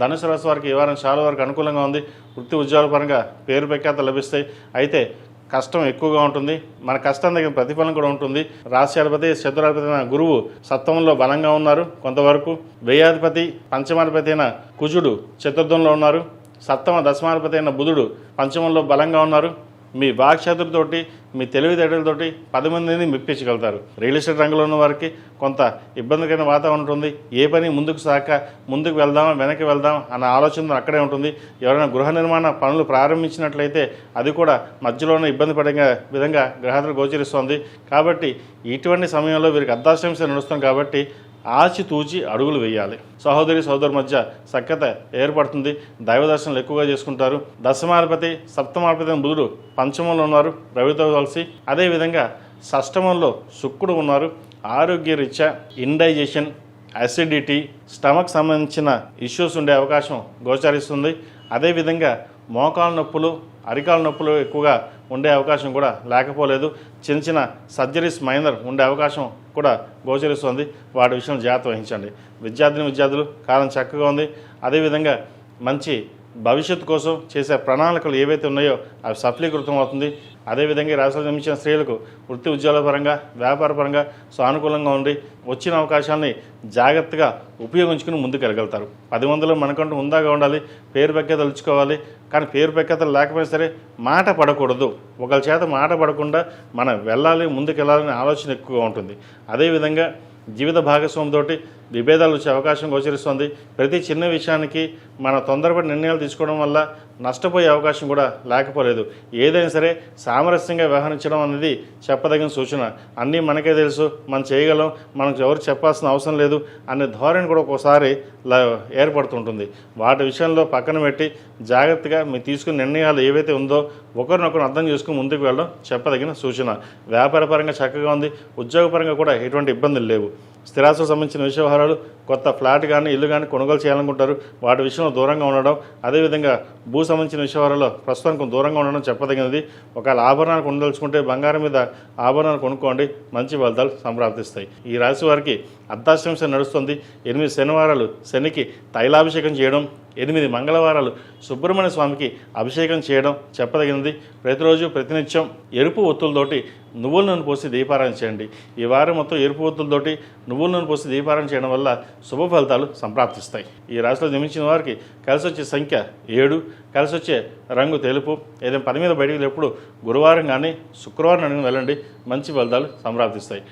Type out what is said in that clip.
ధనుసు రాశి వారికి ఈ వారం చాలా వరకు అనుకూలంగా ఉంది. వృత్తి ఉద్యోగాల పరంగా పేరు ప్రఖ్యాతలు లభిస్తాయి. అయితే కష్టం ఎక్కువగా ఉంటుంది. మన కష్టం దగ్గర ప్రతిఫలం కూడా ఉంటుంది. రాశ్యాధిపతి చతురాధిపతి అయిన గురువు సప్తమంలో బలంగా ఉన్నారు. కొంతవరకు వ్యయాధిపతి పంచమాధిపతి అయిన కుజుడు చతుర్థంలో ఉన్నారు. సప్తమ దశమాధిపతి అయిన బుధుడు పంచమంలో బలంగా ఉన్నారు. మీ వాక్చాతురితోటి మీ తెలివితేటలతోటి 10 మందిని మెప్పించగలుగుతారు. రియల్ ఎస్టేట్ రంగంలో ఉన్న వారికి కొంత ఇబ్బందికరమైన వాతావరణం ఉంటుంది. ఏ పని ముందుకు సాక ముందుకు వెళ్దాం వెనక్కి వెళ్దాం అన్న ఆలోచన అక్కడే ఉంటుంది. ఎవరైనా గృహ నిర్మాణ పనులు ప్రారంభించినట్లయితే అది కూడా మధ్యలోనే ఇబ్బంది పడే విధంగా గ్రహాలు గోచరిస్తోంది. కాబట్టి ఇటువంటి సమయంలో వీరికి అర్ధాష్టమి నడుస్తుంది. కాబట్టి ఆచితూచి అడుగులు వేయాలి. సహోదరి సహోదరు మధ్య సఖ్యత ఏర్పడుతుంది. దైవ దర్శనాలు ఎక్కువగా చేసుకుంటారు. దశమాధిపతి సప్తమాధిపతి బుధుడు పంచమంలో ఉన్నారు రవితో కలిసి. అదేవిధంగా షష్టమంలో శుక్రుడు ఉన్నారు. ఆరోగ్య రీత్యా ఇండైజెషన్, అసిడిటీ, స్టమక్ సంబంధించిన ఇష్యూస్ ఉండే అవకాశం గోచరిస్తుంది. అదేవిధంగా మోకాలు నొప్పులు, అరికాల నొప్పులు ఎక్కువగా ఉండే అవకాశం కూడా లేకపోలేదు. చిన్న చిన్న సర్జరీస్ మైనర్ ఉండే అవకాశం కూడా గోచరిస్తుంది. వాటి విషయంలో జాగ్రత్త వహించండి. విద్యార్థులు కాలం చక్కగా ఉంది. అదేవిధంగా మంచి భవిష్యత్తు కోసం చేసే ప్రణాళికలు ఏవైతే ఉన్నాయో అవి సఫలీకృతం అవుతుంది. అదేవిధంగా రాష్ట్రాలు జన్మించిన స్త్రీలకు వృత్తి ఉద్యోగాల పరంగా వ్యాపార పరంగా సానుకూలంగా ఉండి వచ్చిన అవకాశాన్ని జాగ్రత్తగా ఉపయోగించుకుని ముందుకు వెళ్ళగలుగుతారు. 10 మందిలో మనకంటూ ఉందాగా ఉండాలి. పేరు ప్రఖ్యాతలు ఇచ్చుకోవాలి. కానీ పేరు ప్రఖ్యాతలు లేకపోయినా సరే మాట పడకూడదు. ఒకరి చేత మాట పడకుండా మనం వెళ్ళాలి, ముందుకు వెళ్ళాలనే ఆలోచన ఎక్కువగా ఉంటుంది. అదేవిధంగా జీవిత భాగస్వామితోటి విభేదాలు వచ్చే అవకాశం గోచరిస్తుంది. ప్రతి చిన్న విషయానికి మన తొందరపడి నిర్ణయాలు తీసుకోవడం వల్ల నష్టపోయే అవకాశం కూడా లేకపోలేదు. ఏదైనా సరే సామరస్యంగా వ్యవహరించడం అనేది చెప్పదగిన సూచన. అన్నీ మనకే తెలుసు, మనం చేయగలం, మనకు ఎవరు చెప్పాల్సిన అవసరం లేదు అనే ధోరణి కూడా ఒక్కోసారి ఏర్పడుతుంటుంది. వాటి విషయంలో పక్కన పెట్టి జాగ్రత్తగా మీరు తీసుకున్న నిర్ణయాలు ఏవైతే ఉందో ఒకరినొకరు అర్థం చేసుకుని ముందుకు వెళ్ళడం చెప్పదగిన సూచన. వ్యాపారపరంగా చక్కగా ఉంది. ఉద్యోగపరంగా కూడా ఎటువంటి ఇబ్బందులు లేవు. స్థిరాస్తులకు సంబంధించిన వ్యవహారాలు, కొత్త ఫ్లాట్ కానీ ఇల్లు కానీ కొనుగోలు చేయాలనుకుంటారు. వాటి విషయంలో దూరంగా ఉండడం, అదేవిధంగా భూ సంబంధించిన విషయాలలో ప్రస్తుతానికి దూరంగా ఉండడం చెప్పదగినది. ఒకవేళ ఆభరణాలు కొనదలుచుకుంటే బంగారం మీద ఆభరణాలు కొనుక్కోండి, మంచి ఫలితాలు సంప్రాప్తిస్తాయి. ఈ రాశి వారికి అర్ధాష్టమి నడుస్తుంది. 8 శనివారాలు శనికి తైలాభిషేకం చేయడం, 8 మంగళవారాలు సుబ్రహ్మణ్య స్వామికి అభిషేకం చేయడం చెప్పదగినది. ప్రతిరోజు ప్రతినిత్యం ఎరుపు ఒత్తులతోటి నువ్వుల నూనె పోసి దీపారాయణ చేయండి. ఈ వారం మొత్తం ఎరుపు ఒత్తులతోటి నువ్వుల నూనె పోసి దీపారాయణ చేయడం వల్ల శుభ ఫలితాలు సంప్రాప్తిస్తాయి. ఈ రాశిలో జన్మించిన వారికి కలిసి వచ్చే సంఖ్య 7, కలిసి వచ్చే రంగు తెలుపు. ఏదైనా పని మీద బయటికి ఎప్పుడు గురువారం కానీ శుక్రవారం అడిగిన వెళ్ళండి, మంచి ఫలితాలు సంప్రాప్తిస్తాయి.